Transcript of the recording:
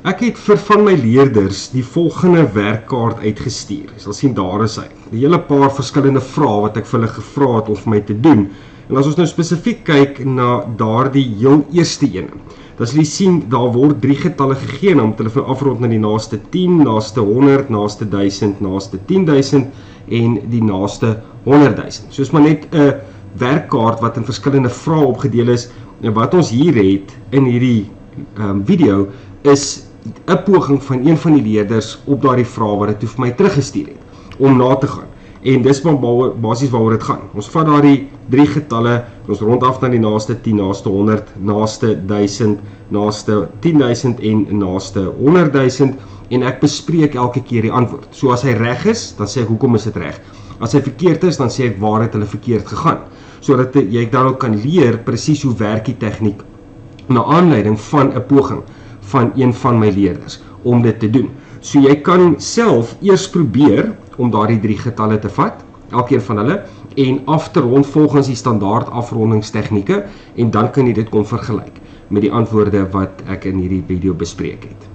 Ek het vir van my leerders die volgende werkkaart uitgestuur. Jy sal sien daar is hy. 'n Hele paar verskillende vrae wat ek vir hulle gevra het om vir my te doen. En as ons nou spesifiek kyk na daardie heel eerste een, dan sal jy sien, daar word 3 getalle gegee, om te hulle afrond na die naaste 10, naaste 100, naaste 1000, naaste 10.000 en die naaste 100.000. So is maar net 'n werkkaart wat in verskillende vrae opgedeel is. En wat ons hier het in hierdie video is 'n poging van een van die leerders op daardie vraag wat hy toe vir my teruggestuur het, om na te gaan. En dis maar basies waaroor dit gaan. Ons vat daardie 3 getalle, ons rond af na die naaste 10, naaste 100, naaste 1000, naaste 10.000 en naaste 100.000, en ek bespreek elke keer die antwoord. So as hy reg is, dan sê ek hoekom is dit reg. As hy verkeerd is, dan sê ek waar het hulle verkeerd gegaan, sodat jy dan ook kan leer presies hoe werk die tegniek na aanleiding van 'n poging van een van my leerders om dit te doen. So jy kan self eers probeer om daardie 3 getalle te vat, elkeen van hulle, en af te rond volgens die standaard afrondingstegnieke, en dan kan jy dit kom vergelyk met die antwoorde wat ek in hierdie video bespreek het.